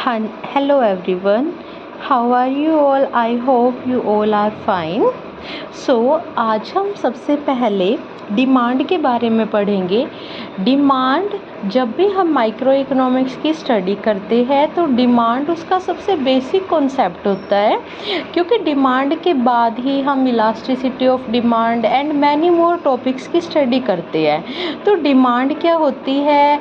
Hello everyone, how are you all? I hope you all are fine. आज हम सबसे पहले डिमांड के बारे में पढ़ेंगे। डिमांड, जब भी हम माइक्रो इकोनॉमिक्स की स्टडी करते हैं तो डिमांड उसका सबसे बेसिक कॉन्सेप्ट होता है, क्योंकि डिमांड के बाद ही हम elasticity of demand and many more topics की स्टडी करते हैं। तो डिमांड क्या होती है,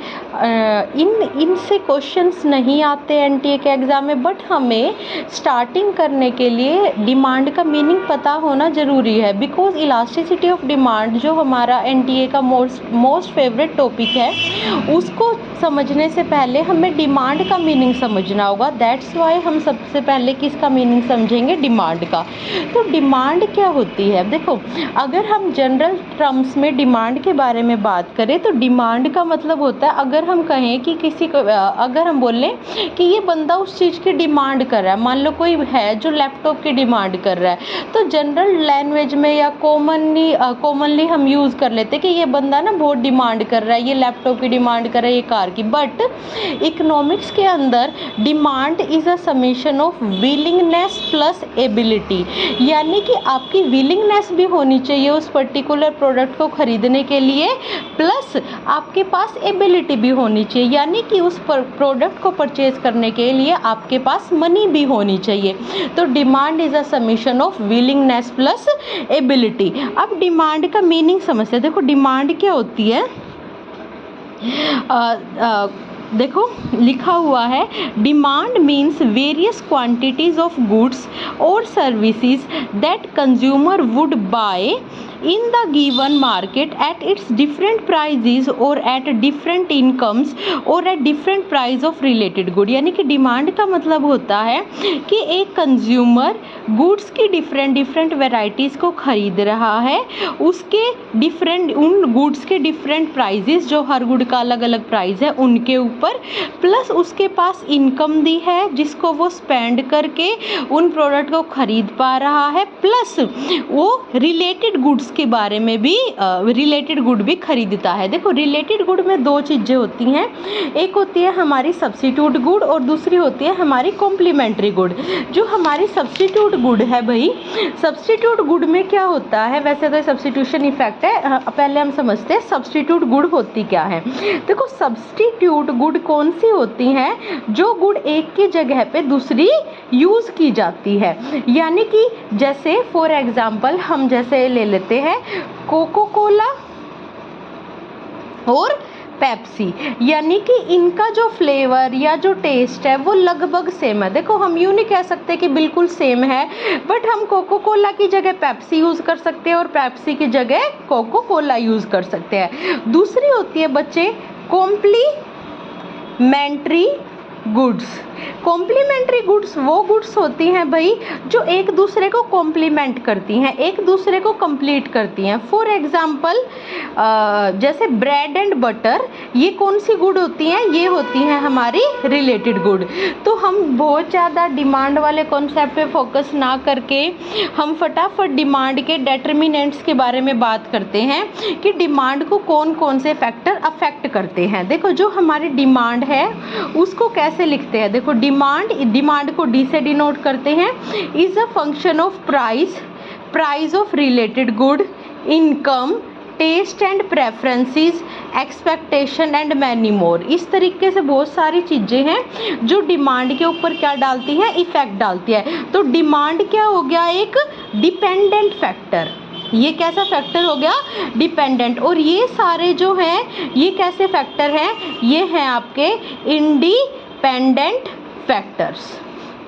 इनसे क्वेश्चंस नहीं आते एनटीए के एग्ज़ाम में, बट हमें स्टार्टिंग करने के लिए डिमांड का मीनिंग पता होना ज़रूरी है। बिकॉज इलास्टिसिटी ऑफ डिमांड जो हमारा एनटीए का मोस्ट फेवरेट टॉपिक है, उसको समझने से पहले हमें डिमांड का मीनिंग समझना होगा। दैट्स वाई हम सबसे पहले किसका मीनिंग समझेंगे, डिमांड का। तो डिमांड क्या होती है, देखो अगर हम जनरल टर्म्स में डिमांड के बारे में बात करें तो डिमांड का मतलब होता है, अगर हम कहें कि किसी को, अगर हम बोलें कि ये बंदा उस चीज़ की डिमांड कर रहा है, मान लो कोई है जो लैपटॉप की डिमांड कर रहा है, तो जनरल लैंग्वेज में या कॉमनली हम यूज़ कर लेते हैं कि ये बंदा ना बहुत डिमांड कर रहा है, ये लैपटॉप की डिमांड कर रहा है, ये कार की। बट इकोनॉमिक्स के अंदर demand is a summation of willingness plus ability, यानी कि आपकी विलिंगनेस भी होनी चाहिए उस पर्टिकुलर प्रोडक्ट को खरीदने के लिए, प्लस आपके पास एबिलिटी भी होनी चाहिए, यानी कि उस प्रोडक्ट को परचेज करने के लिए आपके पास मनी भी होनी चाहिए। तो demand is a summation of willingness plus ability. अब डिमांड का मीनिंग समझते हैं। देखो डिमांड क्या होती है, देखो लिखा हुआ है, demand means various quantities of goods और services that consumer would buy in the given market at its different prices or at different incomes or at different price of related good। यानी कि डिमांड का मतलब होता है कि एक consumer goods की डिफरेंट वेराइटीज़ को खरीद रहा है, उसके उन गुड्स के डिफरेंट प्राइजेस, जो हर गुड का अलग अलग प्राइस है उनके ऊपर, प्लस उसके पास इनकम दी है जिसको वो स्पेंड करके उन प्रोडक्ट को खरीद पा रहा है, प्लस वो रिलेटेड गुड्स के बारे में भी रिलेटेड गुड भी खरीदता है। देखो रिलेटेड गुड में दो चीज़ें होती हैं, एक होती है हमारी सब्स्टिट्यूट गुड और दूसरी होती है हमारी कॉम्प्लीमेंट्री गुड। जो हमारी सब्स्टिट्यूट गुड है भाई, सब्स्टिट्यूट गुड में क्या होता है, वैसे तो सब्स्टिट्यूशन इफेक्ट है, पहले हम समझते हैं सब्स्टिट्यूट गुड होती क्या है। देखो सब्स्टिट्यूट गुड कौन सी होती हैं, जो गुड एक की जगह पे दूसरी यूज़ की जाती है। यानी कि जैसे फॉर एग्जांपल हम जैसे ले लेते हैं कोको कोला और पेप्सी, यानी कि इनका जो फ्लेवर या जो टेस्ट है वो लगभग सेम है। देखो हम यूँ नहीं कह सकते कि बिल्कुल सेम है, बट हम कोको कोला की जगह पेप्सी यूज़ कर सकते हैं और पेप्सी की जगह कोको कोला यूज़ कर सकते हैं। दूसरी होती है बच्चे कॉम्प्लीमेंट्री गुड्स। कॉम्प्लीमेंट्री गुड्स वो गुड्स होती हैं भाई जो एक दूसरे को कॉम्प्लीमेंट करती हैं, एक दूसरे को कंप्लीट करती हैं। फॉर एग्जांपल जैसे ब्रेड एंड बटर, ये कौन सी गुड होती हैं, ये होती हैं हमारी रिलेटेड गुड। तो हम बहुत ज़्यादा डिमांड वाले कॉन्सेप्ट पे फोकस ना करके हम फटाफट डिमांड के डिटर्मिनेंट्स के बारे में बात करते हैं कि डिमांड को कौन कौन से फैक्टर अफेक्ट करते हैं। देखो जो हमारी डिमांड है उसको कैसे लिखते हैं, देखो डिमांड को डी से डिनोट करते हैं, is a function of price of related good, income, taste and preferences, expectation and many more. इस तरीके से बहुत सारी चीज़ें हैं जो डिमांड के ऊपर क्या डालती हैं, इफेक्ट डालती है। तो डिमांड क्या हो गया, एक डिपेंडेंट फैक्टर। ये कैसा फैक्टर हो गया, डिपेंडेंट। और ये सारे जो हैं ये कैसे फैक्टर हैं, ये हैं आपके इंडिपेंडेंट फैक्टर्स,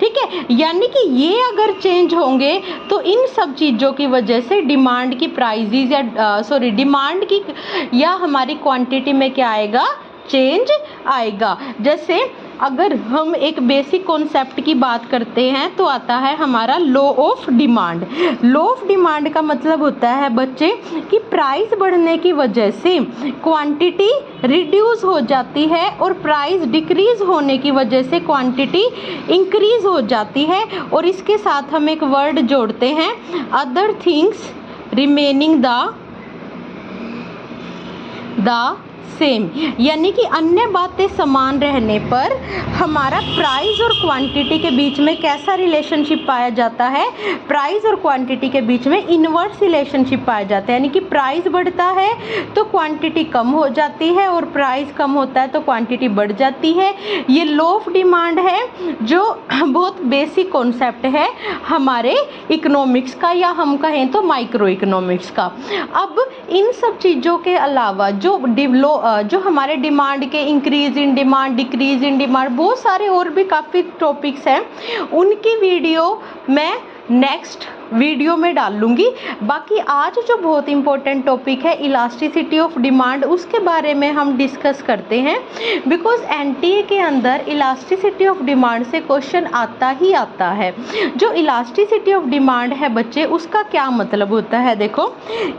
ठीक है। यानी कि ये अगर चेंज होंगे तो इन सब चीज़ों की वजह से डिमांड की प्राइजेज या डिमांड की या हमारी क्वांटिटी में क्या आएगा, चेंज आएगा। जैसे अगर हम एक बेसिक कॉन्सेप्ट की बात करते हैं तो आता है हमारा law of demand. Law of demand का मतलब होता है बच्चे कि प्राइस बढ़ने की वजह से क्वांटिटी रिड्यूस हो जाती है और प्राइस डिक्रीज होने की वजह से क्वांटिटी इंक्रीज हो जाती है। और इसके साथ हम एक वर्ड जोड़ते हैं, other things remaining the same, यानी कि अन्य बातें समान रहने पर हमारा प्राइस और क्वांटिटी के बीच में कैसा रिलेशनशिप पाया जाता है, प्राइस और क्वांटिटी के बीच में इनवर्स रिलेशनशिप पाया जाता है, यानी कि प्राइस बढ़ता है तो क्वांटिटी कम हो जाती है और प्राइस कम होता है तो क्वांटिटी बढ़ जाती है। ये लॉ ऑफ डिमांड है जो बहुत बेसिक कॉन्सेप्ट है हमारे इकोनॉमिक्स का, या हम कहें तो माइक्रो इकोनॉमिक्स का। अब इन सब चीज़ों के अलावा जो हमारे डिमांड के increase in demand, decrease in demand, बहुत सारे और भी काफ़ी टॉपिक्स हैं, उनकी वीडियो मैं नेक्स्ट वीडियो में डाल लूँगी। बाकी आज जो बहुत इंपॉर्टेंट टॉपिक है इलास्टिसिटी ऑफ डिमांड, उसके बारे में हम डिस्कस करते हैं, बिकॉज एनटीए के अंदर इलास्टिसिटी ऑफ डिमांड से क्वेश्चन आता ही आता है। जो इलास्टिसिटी ऑफ डिमांड है बच्चे, उसका क्या मतलब होता है? देखो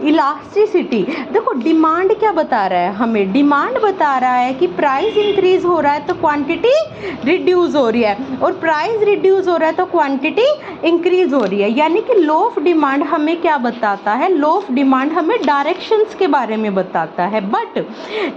इलास्टिसिटी, देखो डिमांड क्या बता रहा है हमें, डिमांड बता रहा है कि प्राइस इंक्रीज हो रहा है तो क्वांटिटी रिड्यूस हो रही है, और प्राइस रिड्यूस हो रहा है तो क्वांटिटी इंक्रीज हो रही है। यानी कि लॉ ऑफ डिमांड हमें क्या बताता है, लॉ ऑफ डिमांड हमें डायरेक्शंस के बारे में बताता है। बट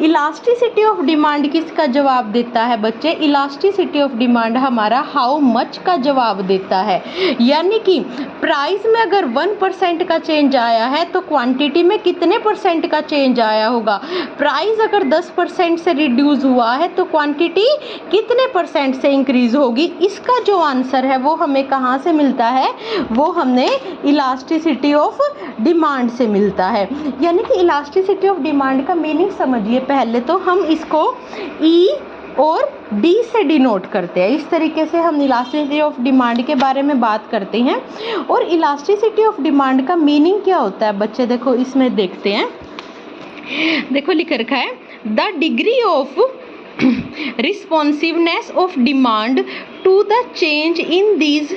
इलास्टिसिटी ऑफ डिमांड किसका जवाब देता है बच्चे? इलास्टिसिटी ऑफ डिमांड हमारा हाउ मच का जवाब देता है। यानी कि प्राइस में अगर 1% का चेंज आया है तो क्वांटिटी में कितने % का चेंज आया होगा। प्राइस अगर 10% से रिड्यूस हुआ है तो क्वांटिटी कितने % से इंक्रीज होगी। इसका जो आंसर है वो हमें कहाँ से मिलता है? वो हमने इलास्टिसिटी ऑफ डिमांड से मिलता है। यानी कि इलास्टिसिटी ऑफ डिमांड का मीनिंग समझिए। पहले तो हम इसको ई और डी से डिनोट करते हैं। इस तरीके से हम इलास्टिसिटी ऑफ डिमांड के बारे में बात करते हैं। और इलास्टिसिटी ऑफ डिमांड का मीनिंग क्या होता है बच्चे? देखो इसमें देखते हैं, देखो लिख रखा है the degree of responsiveness of demand to the change in these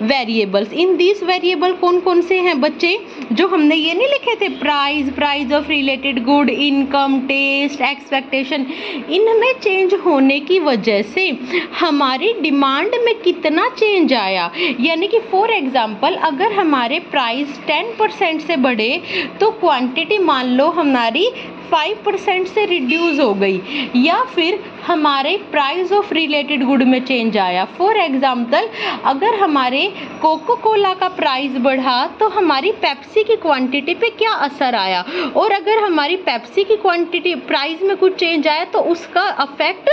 variables. In these variable कौन कौन से हैं बच्चे? जो हमने ये नहीं लिखे थे, price, price of related good, income, taste, expectation, इनमें चेंज होने की वजह से हमारी डिमांड में कितना चेंज आया। यानी कि फॉर एग्जांपल अगर हमारे प्राइस 10% से बढ़े तो क्वांटिटी मान लो हमारी 5% से रिड्यूस हो गई, या फिर हमारे प्राइस ऑफ रिलेटेड गुड में चेंज आया। फॉर एग्जांपल अगर हमारे कोको कोला का प्राइस बढ़ा तो हमारी पेप्सी की क्वांटिटी पे क्या असर आया, और अगर हमारी पेप्सी की क्वांटिटी प्राइस में कुछ चेंज आया तो उसका अफेक्ट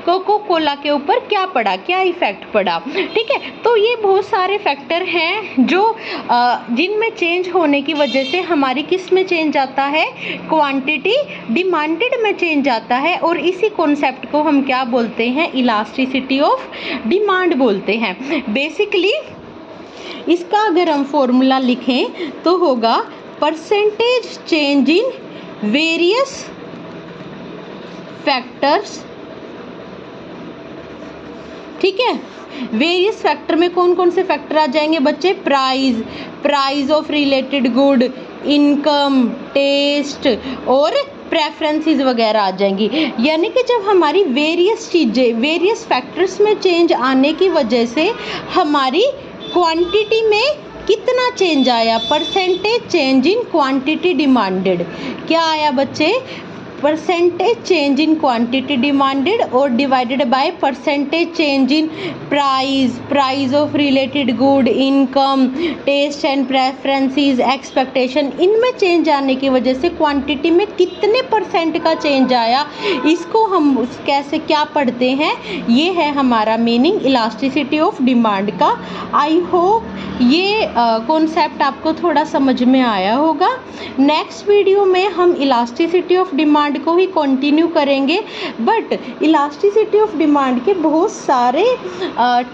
कोको कोला के ऊपर क्या पड़ा, क्या इफेक्ट पड़ा। ठीक है, तो ये बहुत सारे फैक्टर हैं जो जिनमें चेंज होने की वजह से हमारी किस में चेंज आता है, क्वांटिटी डिमांडेड में चेंज आता है। और इसी कॉन्सेप्ट को हम क्या बोलते हैं, इलास्टिसिटी ऑफ डिमांड बोलते हैं। बेसिकली इसका अगर हम फॉर्मूला लिखें तो होगा percentage change in various factors. ठीक है, वेरियस फैक्टर में कौन कौन से फैक्टर आ जाएंगे बच्चे? Price, price of related good, income, taste और प्रेफरेंसेस वगैरह आ जाएंगी। यानी कि जब हमारी वेरियस चीज़ें, वेरियस फैक्टर्स में चेंज आने की वजह से हमारी क्वांटिटी में कितना चेंज आया, percentage change in quantity demanded. क्या आया बच्चे? Percentage change in quantity demanded और divided by percentage change in price, price of related good, income, taste and preferences, expectation. इनमें चेंज आने की वजह से क्वांटिटी में कितने % का चेंज आया, इसको हम कैसे क्या पढ़ते हैं, ये है हमारा मीनिंग इलास्टिसिटी ऑफ डिमांड का। आई होप ये कॉन्सेप्ट आपको थोड़ा समझ में आया होगा। नेक्स्ट वीडियो में हम इलास्टिसिटी ऑफ डिमांड को ही कंटिन्यू करेंगे। बट इलास्टिसिटी ऑफ डिमांड के बहुत सारे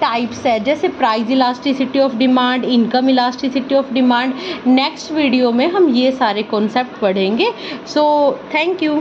टाइप्स है, जैसे price elasticity of demand, income elasticity of demand. Next video में हम ये सारे कॉन्सेप्ट पढ़ेंगे। So thank you.